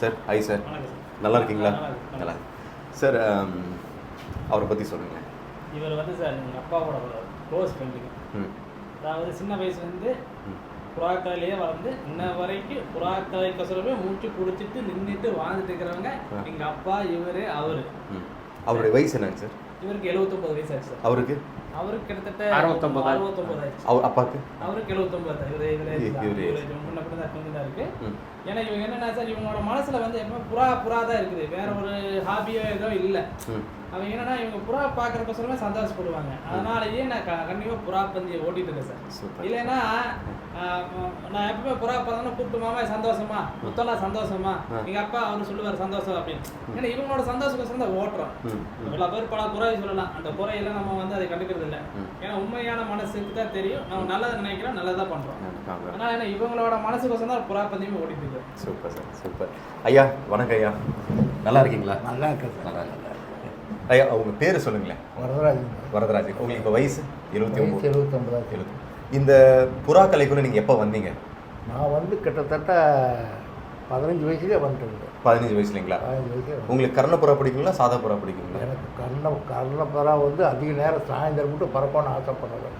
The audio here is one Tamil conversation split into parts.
சார் ஹாய் சார், நல்லா இருக்கீங்களா? நல்லா சார். அவரை பற்றி சொல்லுங்கள். இவர் வந்து சார் எங்கள் அப்பாவோட க்ளோஸ் ஃப்ரெண்டுங்க. அதாவது சின்ன வயசுலேருந்து புறாக்களையே வளர்ந்து இன்ன வரைக்கும் புறாக்களைக்கொசரமே மூச்சு பிடிச்சிட்டு நின்றுட்டு வாழ்ந்துட்டு இருக்கிறவங்க எங்கள் அப்பா. இவர் அவருடைய வயசு என்னங்க சார்? இவருக்கு 79 வயசு ஆச்சு சார். அவருக்கு கிட்டத்தட்ட 69 ஆச்சு. அப்பாவுக்கு அவருக்கு 79. முன்ன பின்ன தான் கொஞ்சம் தான் இருக்கு. ஏன்னா இவங்க என்னன்னா சார், இவங்களோட மனசுல வந்து எப்பவுமே புறா தான் இருக்குது, வேற ஒரு ஹாபியோ ஏதோ இல்லை. அவங்க என்னன்னா இவங்க புறா பார்க்கறதுக்கோசரமே சந்தோஷப்படுவாங்க. அதனாலயே நான் கண்டிப்பா புறா பந்தியை ஓட்டிட்டு இருக்கேன் சார். இல்லைன்னா நான் எப்பவுமே புறா பார்த்தோன்னா கூப்பிட்டு மாமா சந்தோஷமா, முத்தலா சந்தோஷமா, எங்க அப்பா அவரு சொல்லுவார் சந்தோஷம் அப்படின்னு. ஏன்னா இவங்களோட சந்தோஷக்கோசரம் தான் ஓட்டுறோம். எல்லா பேர் பல குறை சொல்லலாம், அந்த குறையெல்லாம் நம்ம வந்து அதை கண்டுக்கிறது இல்லை. ஏன்னா உண்மையான மனசுக்கு தான் தெரியும், நம்ம நல்லதை நினைக்கிறோம், நல்லதா பண்றோம். அதனால ஏன்னா இவங்களோட மனசுக்கோசரம் தான் புறா பந்தியுமே ஓட்டிட்டு இருக்கேன். Super sir, super. ஐயா வணக்கம். ஐயா நல்லா இருக்கீங்களா? நல்லா இருக்கேன் சார். நல்லா இருக்கு ஐயா. அவங்க பேர் சொல்லுங்களேன். வரதராஜன். உங்களுக்கு இப்போ வயசு 79. இந்த புறா கலைக்குள்ள நீங்கள் எப்போ வந்தீங்க? நான் வந்து கிட்டத்தட்ட 15 வயசுலேயே வந்துட்டு. 15 வயசுலங்களா? 15 வயசுல. உங்களுக்கு கர்ணப்புறா பிடிக்குங்களா சாதா புறா பிடிக்குங்களா? எனக்கு கர்ணப்புறா வந்து அதிக நேரம் சாயந்தரம் மட்டும் பறக்கணும்னு ஆசைப்படுறேன்.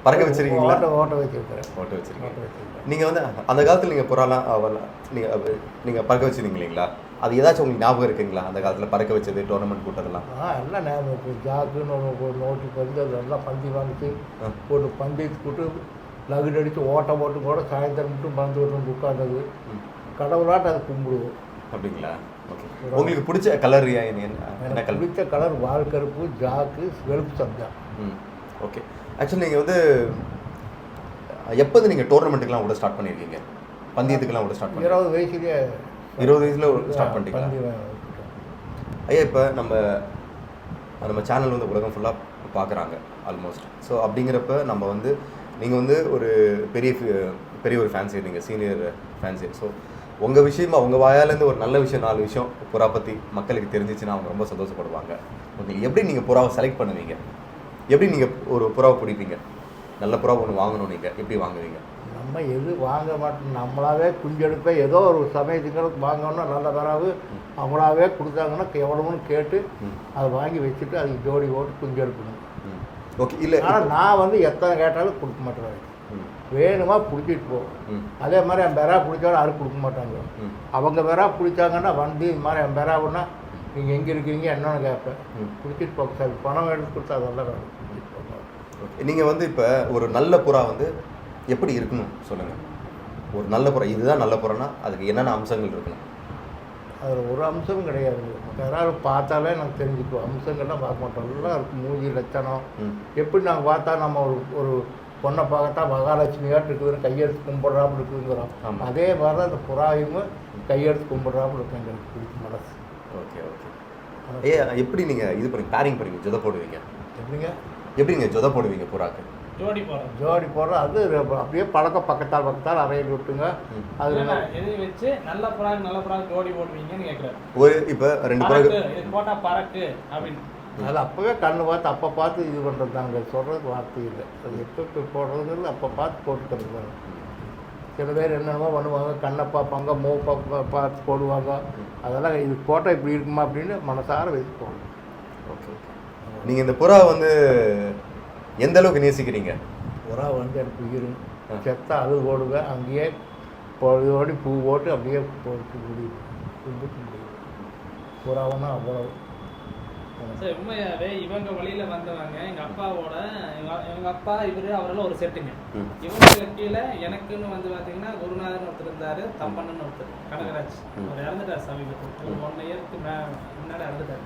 பறக்க வச்சிருக்கீங்களா? ஓட்ட வச்சிருக்கிறேன். ஓட்ட வச்சிருக்கீங்க. நீங்கள் வந்து அந்த காலத்தில் நீங்கள் புறாலாம் நீங்கள் பறக்க வச்சுருந்தீங்க இல்லைங்களா? அது ஏதாச்சும் உங்களுக்கு ஞாபகம் இருக்குங்களா? அந்த காலத்தில் பறக்க வச்சது, டோர்னமெண்ட் கூட்டதெல்லாம்? எல்லாம் ஞாபகம் இருக்குது. ஜாக்குன்னு ஒரு நோட்டு வந்து அதெல்லாம் பந்தி வாங்கிச்சு போட்டு பந்தயத்து போட்டு லகுடு அடித்து ஓட்ட போட்டு கூட சாயந்தரம் மட்டும் பந்து விட்டு உட்காந்தது கடவுளாட்டு அதை கும்பிடுவோம். அப்படிங்களா? ஓகே. உங்களுக்கு பிடிச்ச கலர் என்ன கலர்? பிடிச்ச கலர் வால் கருப்பு, ஜாக்கு, வெளுப்பு சந்தா. ஓகே. ஆக்சுவலி நீங்கள் வந்து எப்போது நீங்கள் டோர்னமெண்ட்டுக்கெலாம் விட ஸ்டார்ட் பண்ணியிருக்கீங்க? பந்தயத்துக்கெல்லாம் விட ஸ்டார்ட் பண்ணி 20 வயசுலேயே 20 வயசில் ஸ்டார்ட் பண்ணிட்டீங்களா? ஐயா இப்போ நம்ம சேனல் வந்து உலகம் ஃபுல்லாக பார்க்குறாங்க ஆல்மோஸ்ட். ஸோ அப்படிங்கிறப்ப நம்ம வந்து நீங்கள் வந்து ஒரு பெரிய ஒரு ஃபேன்ஸி இருந்தீங்க, சீனியர் ஃபேன்ஸி. ஸோ உங்கள் விஷயமா உங்கள் வாயாலேருந்து ஒரு நல்ல விஷயம் 4 விஷயம் புறா பற்றி மக்களுக்கு தெரிஞ்சிச்சுன்னா அவங்க ரொம்ப சந்தோஷப்படுவாங்க. உங்களுக்கு எப்படி நீங்கள் புறாவை செலக்ட் பண்ணுவீங்க? எப்படி நீங்கள் ஒரு புறாவை பிடிப்பீங்க? நல்ல புறா ஒன்று வாங்கணும், நீங்கள் எப்படி வாங்குவீங்க? நம்ம எது வாங்க மாட்டோம், நம்மளாவே குஞ்செடுப்ப ஏதோ ஒரு சமயத்துக்கு வாங்கணும்னா நல்ல தராவு அவங்களாவே கொடுத்தாங்கன்னா எவ்வளோன்னு கேட்டு அதை வாங்கி வச்சுட்டு அதுக்கு ஜோடி ஓட்டு குஞ்செடுக்கணும். ஓகே. இல்லை ஆனால் நான் வந்து எத்தனை கேட்டாலும் கொடுக்க மாட்டேன். வேணுமா பிடிச்சிட்டு போகும். அதே மாதிரி என் பெறா பிடிச்சாலும் யாரும் கொடுக்க மாட்டாங்க. அவங்க பெறா பிடிச்சாங்கன்னா வந்து இது மாதிரி என் பெறாவுன்னா நீங்கள் எங்கே இருக்கீங்க என்னன்னு கேட்பேன். பிடிச்சிட்டு போக சார் பணம் எடுத்து கொடுத்தா அதெல்லாம் பிடிச்சிட்டு போங்க. ஓகே. நீங்கள் வந்து இப்போ ஒரு நல்ல புறா வந்து எப்படி இருக்கணும் சொல்லுங்கள். ஒரு நல்ல புறா, இதுதான் நல்ல புறான்னா அதுக்கு என்னென்ன அம்சங்கள் இருக்கணும்? அதில் ஒரு அம்சமும் கிடையாது. யாராவது பார்த்தாலே நாங்கள் தெரிஞ்சுக்குவோம். அம்சங்கள்லாம் பார்க்க மாட்டோம். எல்லாம் இருக்கும் மூஞ்சி லட்சணம். எப்படி நாங்கள் பார்த்தா நம்ம ஒரு பொண்ணை பார்க்கத்தான் மகாலட்சுமியாட்டு இருக்குதுன்னு கையெடுத்து கும்பிட்றாப்புல இருக்குதுங்கிறோம். அதே மாதிரி தான் அந்த புறாயும் கையெடுத்து கும்பிட்றாப்புல இருக்கு எங்களுக்கு பிடிச்ச மனசு. Okay okay. எப்படி நீங்கள் இது பண்ணி பேரிங் பண்ணுவீங்க, ஜொதை போடுவீங்க? எப்படிங்க ஜொதை போடுவீங்க புறாக்கு? ஜோடி போடுறோம். அது அப்படியே பழக்கம் பக்கத்தால் அறையில் விட்டுங்க. அது எது வச்சு நல்ல புறா ஜோடி போடுவீங்கன்னு கேட்குறாரு. ஒரு இப்போ 2 புறா போட்டா பறக்கு அப்படின்னு அது அப்போவே கண்ணு பார்த்து அப்போ பார்த்து இது பண்ணுறது தாங்க. சொல்கிறது வார்த்தை இல்லை. அது எப்போ போடுறதுங்கிறது அப்போ பார்த்து போட்டுக்கிறது தாங்க. சில பேர் என்னென்னமோ பண்ணுவாங்க, கண்ணை பார்ப்பாங்க, பார்த்து போடுவாங்க. அதெல்லாம் இது போட்டால் இப்படி இருக்குமா அப்படின்னு மனசார வச்சு போடணும். ஓகே. நீங்கள் இந்த புறா வந்து எந்த அளவுக்கு நேசிக்கிறீங்க? புறா வந்து எனக்கு உயிரும். செத்தா அது போடுவேன், அங்கேயே பொழுதோடி பூ போட்டு அப்படியே போட்டு முடியும். புறாவுன்னா அவ்வளோ. சார் உண்மையாகவே இவங்க வழியில் வந்தவங்க எங்கள் அப்பாவோட எங்கள் அப்பா அவரெல்லாம் ஒரு செட்டுங்க. இவங்க கீழே எனக்குன்னு வந்து பார்த்தீங்கன்னா குருநாதன் ஒருத்தர் இருந்தார், தம்பன்னு ஒருத்தர், கனகராஜ். அவர் இறந்துட்டார் சமீபத்தில். 1 இயருக்கு முன்னாடி இறந்துட்டார்.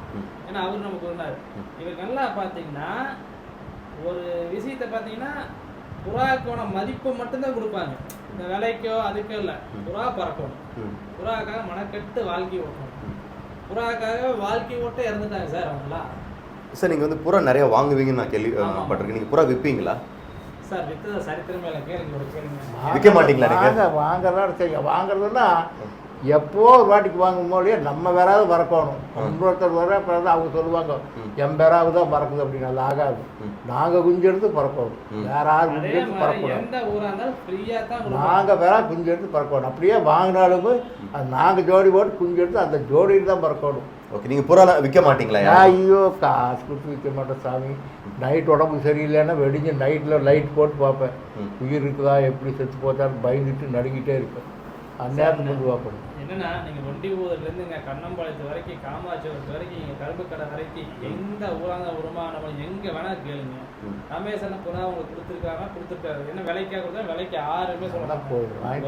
ஏன்னா அவர் நம்ம குருநாதர். இவங்க எல்லாம் பார்த்தீங்கன்னா ஒரு விஷயத்தை பார்த்தீங்கன்னா புறாக்கோட மதிப்பு மட்டும்தான் கொடுப்பாங்க. இந்த விலைக்கோ அதுக்கோ இல்லை. புறா பறக்கணும், புறாக்காக மனக்கெட்டு வாழ்க்கை ஓட்டணும், புறாக்காக வாழ்க்கை ஓட்ட இறந்துட்டாங்க சார் அவங்களாம். சார் நீங்கள் வந்து புறா நிறையா வாங்குவீங்கன்னு நான் கேள்விப்பட்டிருக்கேன். நீங்கள் புறா விற்பீங்களா? சார் விற்று சரித்திரமே இல்லை. கேளுங்க விற்க மாட்டீங்களா? வாங்குறதா செய்ய வாங்குறதுன்னா எப்போ ஒரு வாட்டிக்கு வாங்கும் போதே நம்ம வேறாவது பறக்கணும். இன்னொருத்தர் வர பிறகு அவங்க சொல்லுவாங்க என் பேராவது தான் பறக்குது அப்படின்னு. அது ஆகாது. நாங்கள் குஞ்சு எடுத்து பறக்கணும், வேற யாரும் குஞ்சு எடுத்து பறக்கக்கூடாது. நாங்கள் வேற குஞ்சு எடுத்து பறக்கணும். அப்படியே வாங்கினாலும் அது நாங்கள் ஜோடி போட்டு குஞ்சு எடுத்து அந்த ஜோடியில் தான் பறக்கணும். ஓகே, நீங்கள் புறா விற்க மாட்டீங்களா? ஐயோ, காசு கொடுத்து விற்க மாட்டேன் சாமி. நைட் உடம்பு சரியில்லைன்னா வெடிஞ்சு நைட்டில் லைட் போட்டு பார்ப்பேன், உயிர் இருக்குதா எப்படி செத்து போச்சான்னு பயந்துட்டு நடுங்கிட்டே இருப்பேன். அந்நேரத்துக்கு வந்து பார்ப்பேன். என்னன்னா நீங்கள் ஒண்டி ஊர்லேருந்து இங்கே கண்ணம்பாளையத்து வரைக்கும், காமாட்சிபுரத்து வரைக்கும், இங்கே கரும்புக்கடை வரைக்கும் எந்த ஊராங்க உருமானவங்க எங்கே வேணால் கேளுங்க. ரமேசன புறா உங்களுக்கு கொடுத்துருக்காரு. என்ன விலைக்காக கொடுத்தா விலைக்கு 6 சொல்லலாம்.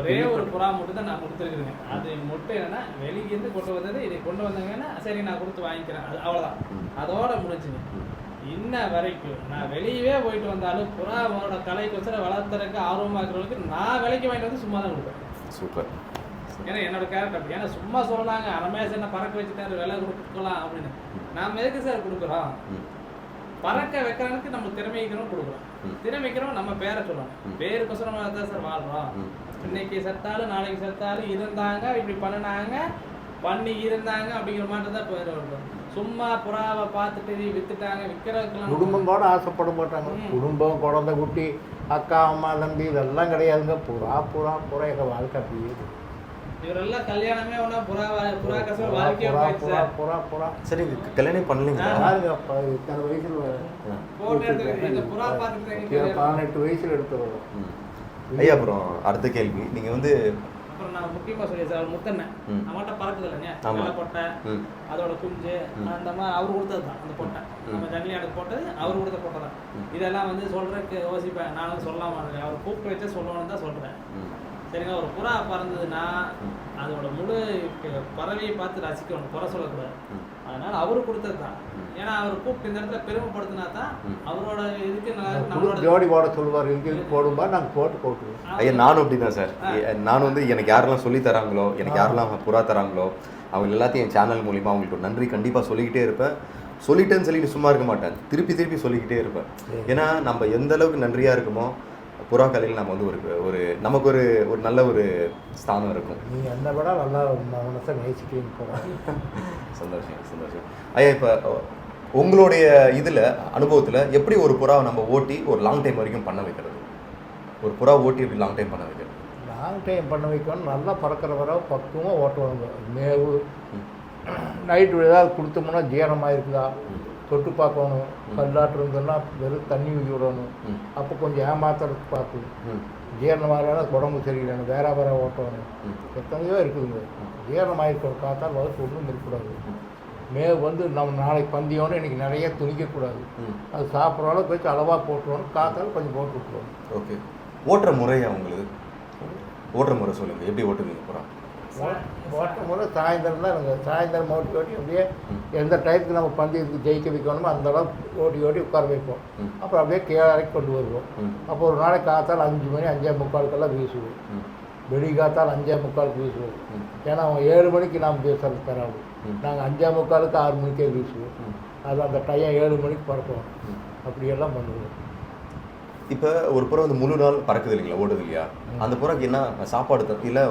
ஒரே ஒரு புறா மட்டும் தான் நான் கொடுத்துருக்குறேங்க. அது மட்டும் என்னன்னா வெளியிருந்து கொண்டு வந்தது, இதை கொண்டு வந்தாங்கன்னா சரி நான் கொடுத்து வாங்கிக்கிறேன், அது அவ்வளோதான், அதோட முடிஞ்சுங்க. இன்ன வரைக்கும் நான் வெளியவே போயிட்டு வந்தாலும் புறாவோட கலைக்கொசரம் வளர்த்துறதுக்கு ஆர்வமாக இருக்கிறவங்களுக்கு நான் விலைக்கு வாங்கிட்டு வந்து சும்மா தான் கொடுப்பேன். சூப்பர். ஏன்னா என்னோட கேரக்டர். ஏன்னா சும்மா சொன்னாங்க ரமேஷ் என்ன பறக்க வச்சுட்டாரு விலை கொடுக்கலாம் அப்படின்னு. நாம் எதுக்கு சார் கொடுக்குறோம்? பறக்க வைக்கிறவனுக்கு நம்ம திறமைக்கிறோம் கொடுக்குறோம். திறமைக்கிறோம் நம்ம பேரை சொல்லுவோம். பேருக்கொசரம் தான் சார் வாழ்றோம். இன்னைக்கு செத்தாலும் நாளைக்கு செத்தாலும் இருந்தாங்க, இப்படி பண்ணினாங்க, பண்ணி இருந்தாங்க அப்படிங்கிற மாதிரி தான் பேர் வருவோம். சும்மா புறாவை பார்த்துட்டு வித்துட்டாங்க விற்கிறதுக்கெல்லாம் குடும்பம் கூட ஆசைப்பட மாட்டாங்க. குடும்பம், குழந்தை குட்டி, அக்கா அம்மா தம்பி இதெல்லாம் கிடையாதுங்க. புறா புறா புறா எங்கள் வாழ்க்கை அப்படியே. இவரெல்லாம் கல்யாணமே ஒன்றா புறா கசம் வாழ்க்கையா போயிடுச்சு சார். புறா புறா சரி, கல்யாணம் பண்ணலீங்களா? இத்தனை வயசுல போட்டு எடுத்துக்கிட்டு புறா பார்த்துட்டு 18 வயசுல எடுத்து வரும். ஐயா, அப்புறம் அடுத்த கேள்வி. நீங்கள் வந்து அப்புறம் நான் முக்கியமாக சொல்லிடுறேன் சார், முத்தண்ணன் நம்மகிட்ட பறக்குது இல்லைங்க, வெள்ளை பொட்டை அதோட குஞ்சு அந்த மாதிரி அவர் கொடுத்தது தான். அந்த பொட்டை நம்ம ஜன்னியாடுக்கு போட்டது அவர் கொடுத்த பொட்டை தான். இதெல்லாம் வந்து சொல்கிறதுக்கு யோசிப்பேன். நான் வந்து சொல்லாம அவர் கூப்பிட்டு வச்சு சொல்லணும்னு தான் சொல்கிறேன். சரிங்க, ஒரு புறா பறந்ததுன்னா அதோட முழு பறவையை பார்த்து ரசிக்கணும், குறை சொல்லக்கூடாது. அதனால அவரு கொடுத்தது தான். ஏன்னா அவர் கூப்பிட்டு இந்த இடத்துல பெருமைப்படுத்தினா தான் அவரோட இதுக்கு நம்மளோட ஜோடி போட சொல்லுவார். இங்கே போடும்பா நாங்கள் போட்டுருவோம். ஐயா, நானும் அப்படி தான் சார். நான் வந்து எனக்கு யாரெல்லாம் சொல்லி தராங்களோ, எனக்கு யாரெல்லாம் புறா தராங்களோ, அவங்க எல்லாத்தையும் என் சேனல் மூலிமா அவங்களுக்கு நன்றி கண்டிப்பாக சொல்லிக்கிட்டே இருப்பேன். சொல்லிட்டேன்னு சொல்லிட்டு சும்மா இருக்க மாட்டேன், திருப்பி சொல்லிக்கிட்டே இருப்பேன். ஏன்னா நம்ம எந்த அளவுக்கு நன்றியாக இருக்குமோ புறா கலையில் நம்ம வந்து ஒரு நமக்கு ஒரு நல்ல ஒரு ஸ்தானம் இருக்கும். நீங்கள் என்ன விட நல்லா மனசை நேசிக்கிறீங்க போகிறோம். சந்தோஷம். ஐயா, இப்போ உங்களுடைய இதில் அனுபவத்தில் எப்படி ஒரு புறாவை நம்ம ஓட்டி ஒரு லாங் டைம் வரைக்கும் பண்ண வைக்கிறது? ஒரு புறா ஓட்டி எப்படி லாங் டைம் பண்ண வைக்கிறது? லாங் டைம் பண்ண வைக்கணும். நல்லா பறக்கிற வர பக்குவமாக ஓட்டுவாங்க. மேவு நைட்டு ஏதாவது கொடுத்தோம்னா ஜீரணமாக இருக்குதா தொட்டு பார்க்கணும். கல்லாட்டு இருந்தோம்னா வெறும் தண்ணி ஊற்றி விடணும். அப்போ கொஞ்சம் ஏமாத்துறதுக்கு பார்க்கணும். ஜீரணமாக உடம்பு சரியில்லைன்னு வேற ஓட்டணும். எத்தனையோ இருக்குதுங்க. ஜீரணமாயிருக்கணும். காத்தால் வகுப்பு ஒன்றும் இருக்கக்கூடாது. மேவு வந்து நம்ம நாளைக்கு பந்தியோன்னு இன்றைக்கி நிறைய துணிக்கக்கூடாது. அது சாப்பிட்ற அளவுக்கு வச்சு அளவாக போட்டுருவோம். காத்தால் கொஞ்சம் போட்டு விட்டுருவோம். ஓகே. ஓட்டுற முறையா உங்களுக்கு? ஓட்டுற முறை சொல்லுங்கள், எப்படி ஓட்டுவீங்க புறா? ஓட்டுற முறை சாயந்தரம் தான் எனக்கு. சாயந்தரம் ஓட்டி அப்படியே எந்த டைத்துக்கு நம்ம பந்தயத்துக்கு ஜெயிக்க வைக்கணுமோ அந்த அளவுக்கு ஓட்டி உட்கார வைப்போம். அப்புறம் அப்படியே கீழறைக்கு கொண்டு வருவோம். அப்போ ஒரு நாளைக்கு காத்தால் 5 மணி 5:45 வீசுவோம். வெடி காத்தால் 5:45 வீசுவோம். ஏன்னா அவங்க 7 மணிக்கு நாம் பேசுறது தராது. நாங்கள் 5:45 6 மணிக்கே வீசுவோம். அது அந்த டைம் 7 மணிக்கு பறப்போம். அப்படியெல்லாம் பண்ணுவோம். இப்போ ஒரு புறா வந்து முழு நாள் பறக்குது இல்லைங்களா, ஓடுது இல்லையா? அந்த புறாக்கு என்ன சாப்பாடு இல்லை?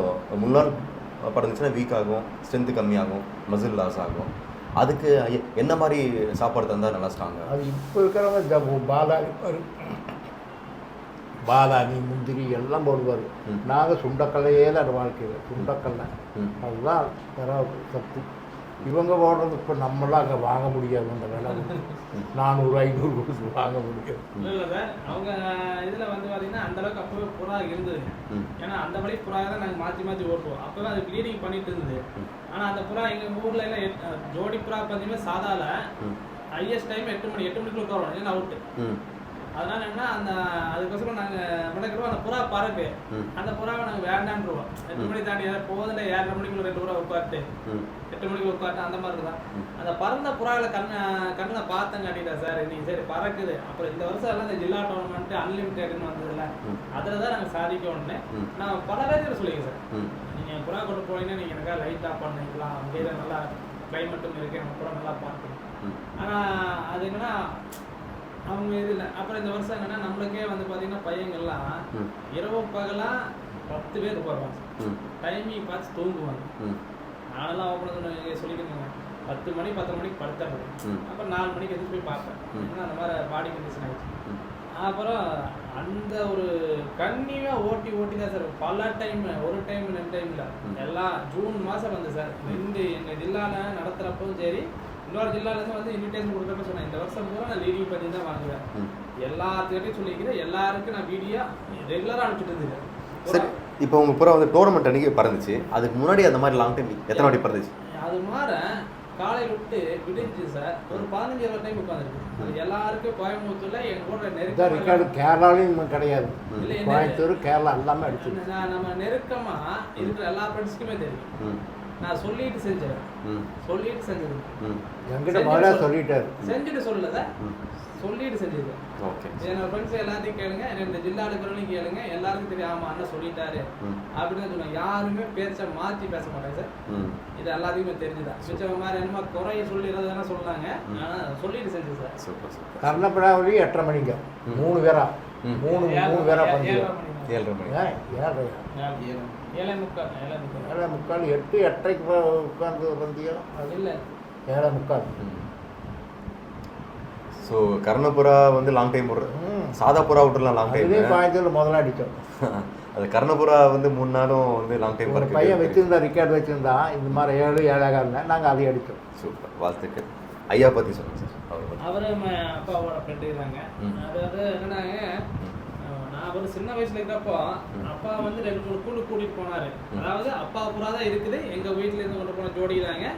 முழு நாள் பறந்துச்சுன்னா வீக் ஆகும், ஸ்ட்ரென்த்து கம்மியாகும், மசில் லாஸ் ஆகும். அதுக்கு என்ன மாதிரி சாப்பாடு தந்தால் நல்லா ஸ்ட்ராங்காக? அது இப்போ இருக்கிறவங்க பாதாமி முந்திரி எல்லாம் போடுவார். நாங்கள் சுண்டக்கல்லையே தான் வாழ்க்கையில். சுண்டக்கல்லை அதுதான் சத்து. இவங்க போடுறது இப்போ நம்மளாம் அங்கே வாங்க முடியாது. அந்த விலை 400-500 கொடுத்து வாங்க முடியாது. இல்லை சார், அவங்க இதில் வந்து பார்த்தீங்கன்னா அந்தளவுக்கு அப்போவே புறா இருந்தது. ஏன்னா அந்த வழி புறா தான் நாங்கள் மாற்றி ஓட்டுவோம். அப்போ தான் அது ப்ளீடிங் பண்ணிட்டு இருந்தது. ஆனால் அந்த புறா எங்கள் ஊரில் எல்லாம் ஜோடி புறா பார்த்தீங்கன்னா சாதால ஹையஸ்ட் டைம் 8 மணிக்குள்ள உட்காரோம். ஏன்னா அவுட்டு. அதனால என்ன அதுக்கோசரம் நாங்கள் விளக்குறோம். அந்த புறா பறக்கு, அந்த புறாவை நாங்கள் வேண்டான்ருவோம். 8 மணி தாண்டி போதில் 7:30 மணிக்குள்ள 2 புறா உட்காட்டு 8 மணிக்கு உட்காட்டு அந்த மாதிரி தான். அந்த பறந்த புறாவில் கண்ணில் பார்த்தேன் காட்டிட்டா சார் இன்னைக்கு சரி பறக்குது. அப்புறம் இந்த வருஷம் எல்லாம் இந்த ஜில்லா டோர்னமெண்ட் அன்லிமிட்டட்னு வந்ததில்ல, அதில் தான் நாங்கள் சாதிக்கணும்னு நான் பல பேர் சொல்லிங்க சார். நீங்கள் புறா கொண்டு போனீங்கன்னா நீங்கள் எனக்காக லைட் ஆஃப் பண்ணிக்கலாம், அங்கேயே நல்லா கிளைமேட்டும் இருக்குது, நம்ம புறா நல்லா பார்க்கணும். ஆனால் அது என்னன்னா அவங்க இது இல்லை. அப்புறம் இந்த வருஷம் என்னன்னா நம்மளுக்கே வந்து பார்த்தீங்கன்னா பையங்கள்லாம் இரவு பகலாக 10 பேர் போடுவாங்க சார். டைமிங் பார்த்து தூங்குவாங்க. நானெல்லாம் ஓப்பன் சொல்லிக்கிறேங்க 10 மணி 10 மணிக்கு படுத்தாங்க. அப்புறம் 4 மணிக்கு எதுவும் போய் பார்ப்பேன். ஏன்னா அந்த மாதிரி பாடி கண்டிஷன் ஆகிடுச்சு. அப்புறம் அந்த ஒரு கன்னியாக ஓட்டி தான் சார் பல டைம், ஒரு டைம் 2 டைமில் எல்லாம் ஜூன் மாதம் வந்து சார் 2 எங்கள் ஜில்லாவில் நடத்துகிறப்பவும் சரி, இன்னொரு ஜில்லாலேருந்து வந்து இன்விடேஷன் கொடுக்குறப்ப சொன்னேன் இந்த வருஷம் பூரா நான் லீடிங் பண்ணி தான் வாங்குவேன். எல்லாத்துக்கிட்டையும் சொல்லிக்கிறேன், எல்லாருக்கும் நான் வீடியோ ரெகுலராக அனுப்பிச்சிட்டு இருந்தேன். சரி, இப்போ உங்கள் புறா வந்து டோர்னமெண்ட் அன்றைக்கி பறந்துச்சு, அதுக்கு முன்னாடி அந்த மாதிரி லாங் டைம் எத்தனை வாட்டி பறந்துச்சு? அது மாதிரி காலையில் விட்டு விடிஞ்சு சார் ஒரு 15-20 டைம் உட்காந்துருக்கு. அது எல்லாருக்கும் கோயம்புத்தூர்ல எங்க கூட நெருக்கம் கேரளாலையும் கிடையாது, கோயம்புத்தூர் கேரளா எல்லாமே அடிச்சு நம்ம நெருக்கமா இருக்கிற எல்லா ஃப்ரெண்ட்ஸ்க்குமே தெரியும். நான் சொல்லிட்டு செஞ்சேன், சொல்லிட்டு செஞ்சது என்கிட்ட முதல்ல சொல்லிட்டாரு, செஞ்சுட்டு சொல்லல சொல்லிட்டு செஞ்சது. ஓகே, என்னோட ஃப்ரெண்ட்ஸ் எல்லாத்தையும் கேளுங்க, இந்த ஜில்லாவில் இருக்கிறவனையும் கேளுங்க, எல்லாருக்கும் தெரியும். ஆமா அண்ணன் சொல்லிட்டாரு அப்படின்னு சொன்னாங்க. யாருமே பேச்ச மாற்றி பேச மாட்டாங்க சார். இது எல்லாத்துக்குமே தெரிஞ்சுதான். மிச்சம் மாதிரி என்னமா குறைய சொல்லிடுறதுனா சொன்னாங்க, ஆனால் சொல்லிட்டு செஞ்சு சார். Super super. கர்ணப்படாவளி 8:30 மணிக்கு 3 பேரா 3 பேரா பண்ணி 7:30 மணி 7:45 8:30 உட்காந்து வந்தியோ அது இல்லை 7:45. ஸோ கர்ணபுரா வந்து லாங் டைம் விடுறது, சாதா புறா விட்டுலாம் லாங் டைம். கோயம்புத்தூர் முதல்ல அடித்தோம். அது கர்ணபுரா வந்து 3 நாளும் வந்து லாங் டைம். ஒரு பையன் வச்சுருந்தா, ரெக்கார்டு வச்சுருந்தா இந்த மாதிரி 7-7:15 நாங்கள் அதை அடித்தோம். சூப்பர், வாழ்த்துக்கள். ஐயா பற்றி சொல்லுங்கள் சார். அவர் அப்பாவோட ஃப்ரெண்டு தாங்க. அதாவது என்னன்னாங்க, நான் ஒரு சின்ன வயசுல இருக்கிறப்போ அப்பா வந்து 2-3 கூட்டிட்டு போனாரு. அதாவது அப்பா புறா தான் இருக்குது, எங்க வீட்டுல இருந்து கொண்டு போன ஜோடிதாங்க.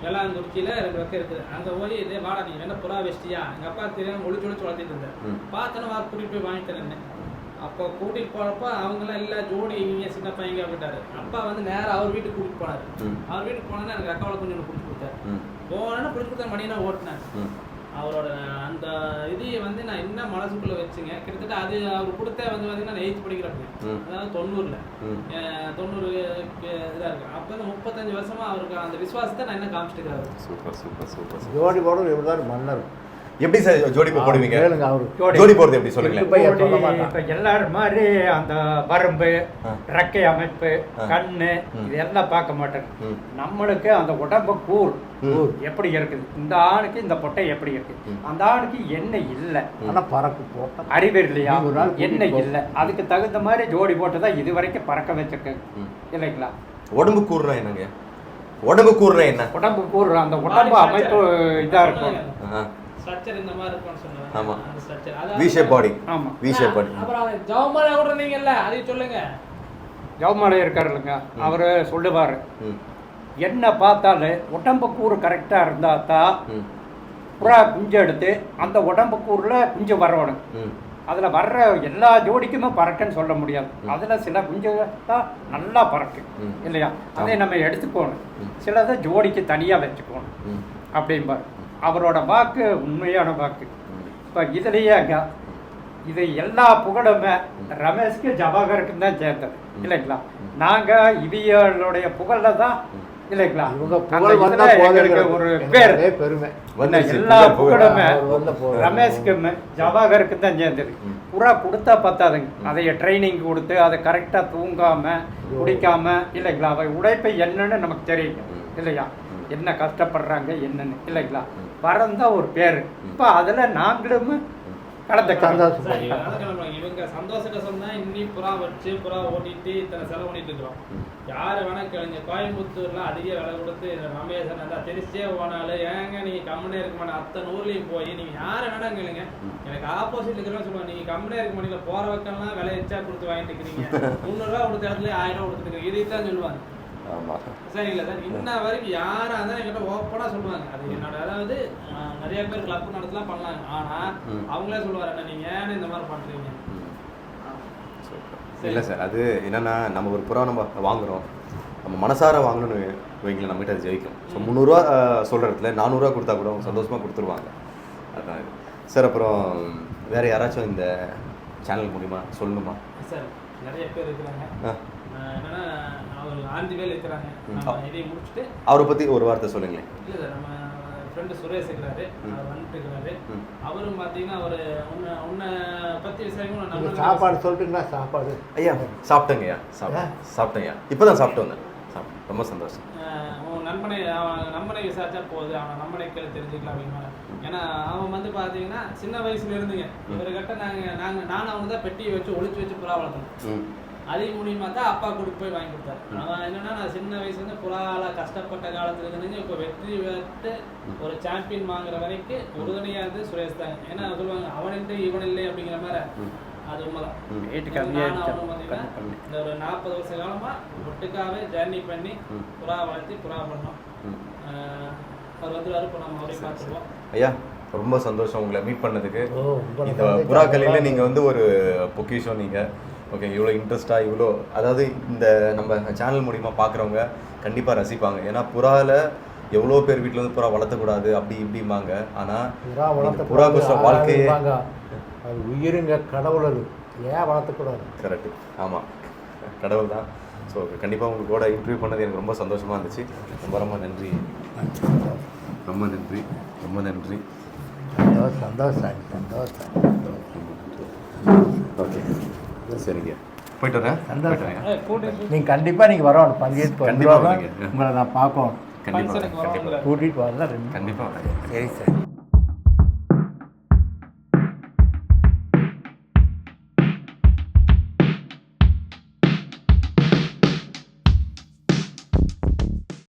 வெள்ளாங்குறிச்சியில 2 பக்கம் இருக்குது. அங்க போய் இதே வாடா நீ என்ன புறா வச்சிட்டியா, எங்க அப்பா தெரியாம ஒளிச்சு வளர்த்திட்டு இருந்தேன். பார்த்தோன்னா கூட்டிட்டு போய் வாங்கி தரேன்னு. அப்போ கூட்டிட்டு போறப்ப அவங்கெல்லாம் இல்ல ஜோடி நீங்க சின்ன பையங்க அப்படின்ட்டாரு. அப்பா வந்து நேரம் அவர் வீட்டுக்கு கூட்டிட்டு போனாரு. அவர் வீட்டுக்கு போனா எனக்கு அக்காவோட கொஞ்சம் பிடிச்சி கொடுத்தாரு. போனேன்னா பிடிச்சி கொடுத்தா மணினா ஓட்டினேன். அவரோட அந்த இதையை வந்து நான் என்ன மனசுக்குள்ள வச்சுங்க, கிட்டத்தட்ட அது அவர் கொடுத்த வந்து பார்த்தீங்கன்னா 8th படிக்கிறப்ப, அதாவது 90ல் 90 இதாக இருக்கு. அப்போ வந்து 35 வருஷமா அவருக்கு அந்த விசுவாசத்தை நான் என்ன காமிச்சிட்டு இருக்கிறாரு. Super super super. ஜோடி போடுறது எப்படிதான் மன்னர். எப்படி சார் ஜோடி போடுவீங்க? அவரு ஜோடி போடுறது எப்படி சொல்லுங்களேன். இப்போ எல்லாரும் மாதிரி அந்த வரம்பு, ரெக்கை அமைப்பு, கண்ணு இதெல்லாம் பார்க்க மாட்டேன். நம்மளுக்கு அந்த உடம்பு கூர் எப்படி இருக்குது, இந்த ஆணுக்கு இந்த பொட்டை எப்படி இருக்கு, அந்த ஆணுக்கு என்ன இல்லை, ஆனால் பறக்கு போட்ட அறிவு இல்லையா, என்ன இல்லை, அதுக்கு தகுந்த மாதிரி ஜோடி போட்டு தான் இது வரைக்கும் பறக்க வச்சிருக்கு இல்லைங்களா. உடம்பு கூறுனா என்னங்க? உடம்பு கூறுனா என்ன? உடம்பு கூறு அந்த உடம்பு அமைப்பு இதாக இருக்கும். ஸ்ட்ரக்சர் இந்த மாதிரி இருக்கும்னு சொன்னாங்க. ஆமா, அந்த ஸ்ட்ரக்சர் வி ஷேப் பாடி. ஆமா, வி ஷேப் பாடி. அப்புறம் ஜவமாலை ஓடுறீங்கல்ல, அதை சொல்லுங்க. ஜவமாலை இருக்காருல்லைங்க, அவரு சொல்லுவாரு என்ன பார்த்தாலும் உடம்பு கூறு கரெக்டா இருந்தா தான் புறா குஞ்சு எடுத்து அந்த உடம்பு கூறுல குஞ்சு வரணும். அதுல வர்ற எல்லா ஜோடிக்குமே பறக்குன்னு சொல்ல முடியாது. அதுல சில குஞ்சு தான் நல்லா பறக்கு இல்லையா, அதை நம்ம எடுத்துக்கணும். சிலதை ஜோடிக்கு தனியா வச்சுக்கணும் அப்படிம்பாரு. அவரோட வாக்கு உண்மையான வாக்கு. இப்போ இதுலேயே இது எல்லா புகழுமே ரமேஷ்க்கு ஜவாகருக்கும் தான் சேர்ந்தது இல்லைங்களா. நாங்கள் இவியலுடைய புகழ்ல தான் இல்லைங்களா, எங்களுக்கு ஒரு பேர் பெருமை. எல்லா புகழுமே ரமேஷ்க்கு ஜவாகருக்கு தான் சேர்ந்தது. புறா கொடுத்தா பத்தாதுங்க, அதைய ட்ரைனிங் கொடுத்து அதை கரெக்டாக தூங்காம குடிக்காம இல்லைங்களா, அவை உழைப்பை என்னன்னு நமக்கு தெரியும் இல்லையா, என்ன கஷ்டப்படுறாங்க என்னன்னு இல்லைங்களா. பறந்தா ஒரு பேரு. இப்போ அதில் நாங்களும் கலந்த இவங்க சந்தோஷத்தை சொன்னா இன்னி புறா வச்சு புறா ஓட்டிட்டு இத்தனை செலவு பண்ணிட்டு இருக்கிறோம். யாரு வேணா கேளுங்க, கோயம்புத்தூர்ல அதிக விலை கொடுத்து ரமேஷன் அந்த தெரிச்சே போனாலும் ஏங்க நீங்க கம்முனே இருக்க மாட்டேன் அத்தனை ஊர்லயும் போய் நீங்க யாரை வேணா கேளுங்க. எனக்கு ஆப்போசிட்ல இருக்கிறவங்க சொல்லுவாங்க நீங்க கம்முனே இருக்க மாட்டீங்க, போற பக்கம்லாம் விலை எச்சா கொடுத்து வாங்கிட்டு இருக்கிறீங்க, 300 ரூபா கொடுத்த இடத்துல 1000 ரூபா கொடுத்துருக்கீங்க, இதைத்தான் சொல்லுவாங்க. சரிங்களா சார், இன்ன வரைக்கும் யாரா இருந்தாலும் என்கிட்ட ஓப்பனா சொல்லுவாங்க. அது என்னோட அதாவது நிறைய பேர் கிளப் நடத்தலாம் பண்ணலாங்க, ஆனா அவங்களே சொல்லுவாரு நீங்க ஏன்னு இந்த மாதிரி பண்றீங்க. இல்லை சார், அது என்னன்னா நம்ம ஒரு புறா நம்ம வாங்குறோம், நம்ம மனசார வாங்கணும்னு வைங்களேன், நம்மகிட்ட அது ஜெயிக்கும். ஸோ 300 ரூபா சொல்கிற இடத்துல 400 ரூபா கொடுத்தா கூட சந்தோஷமாக கொடுத்துருவாங்க. அதுதான் இது சார். அப்புறம் வேறு யாராச்சும் இந்த சேனல் மூலிமா சொல்லணுமா சார்? நிறைய பேர் இருக்கிறாங்க. என்னன்னா அவர் ஆந்திவேல் இருக்கிறாங்க. இதை முடிச்சுட்டு அவரை பற்றி ஒரு வார்த்தை சொல்லுங்களேன். இல்லை சார், நம்ம ஃப்ரெண்டு சுரேஷ் இருக்கிறாரு, அவர் வந்துட்டு இருக்கிறாரு. அவரும் பார்த்தீங்கன்னா அவர் உன்னை பற்றி விசாரிக்கும் நம்ம சாப்பாடு சொல்லிட்டுங்களா? சாப்பாடு ஐயா சாப்பிட்டேங்கய்யா, சாப்பிட்டேங்கய்யா, இப்போ தான் சாப்பிட்டு வந்தேன். ரொம்ப சந்தோஷம். உன் நண்பனை விசாரிச்சா போகுது, அவன் நண்பனை கேள்வி தெரிஞ்சுக்கலாம் அப்படிங்கிற. ஏன்னா அவன் வந்து பார்த்தீங்கன்னா சின்ன வயசுல இருந்துங்க இவர்கிட்ட நானும் அவங்க தான் பெட்டியை வச்சு ஒளிச்சு வச்சு புறா வளர்த்தோம். அதே மூலியமாக தான் அப்பா கூட்டிட்டு போய் வாங்கி கொடுத்தாரு. அவன் என்னன்னா நான் சின்ன வயசுலேருந்து புறால கஷ்டப்பட்ட காலத்துல இருந்துங்க இப்போ வெற்றி பெற்று ஒரு சாம்பியன் வாங்குற வரைக்கும் உறுதுணையாக இருந்து சுரேஷ் தாங்க. ஏன்னா சொல்லுவாங்க அவன் இல்லை இவன் இல்லை அப்படிங்கிற மாதிரி, அது உண்மைதான். அவனும் பார்த்தீங்கன்னா இந்த ஒரு 40 வருஷ காலமா ஒட்டுக்காவே ஜேர்னி பண்ணி புறா வளர்த்தி புறா பண்ணோம். அவர் வந்து இப்போ நம்ம அவரையும் பார்த்துருவோம். ஐயா ரொம்ப சந்தோஷம் உங்களை மீட் பண்ணதுக்கு. இந்த புறாக்கலையில் நீங்கள் வந்து ஒரு பொக்கிஷம் நீங்கள். ஓகே, இவ்வளோ இன்ட்ரெஸ்ட்டாக இவ்வளோ, அதாவது இந்த நம்ம சேனல் மூலிமா பார்க்குறவங்க கண்டிப்பாக ரசிப்பாங்க. ஏன்னா புறாவில் எவ்வளோ பேர் வீட்டில் வந்து புறா வளர்த்தக்கூடாது அப்படி இப்படிம்பாங்க. ஆனால் புறா கோச வாழ்க்கையே அது உயிருங்க, கடவுள், அது ஏன் வளர்த்தக்கூடாது? கரெக்டு, ஆமாம், கடவுள் தான். ஸோ கண்டிப்பாக உங்கள் கூட இன்டர்வியூ பண்ணது எனக்கு ரொம்ப சந்தோஷமாக இருந்துச்சு. ரொம்ப ரொம்ப நன்றி, ரொம்ப நன்றி, ரொம்ப நன்றி. சந்தோஷம் சந்தோஷம். ஓகே, சரிங்க, போயிட்டு வரேன். நீங்கள் கண்டிப்பாக நீங்கள் வரணும், பங்கேற்று கண்டிப்பாக உங்களை நான் பார்க்கணும். கண்டிப்பாக கூட்டிகிட்டு வரல. கண்டிப்பாக. சரி சரி.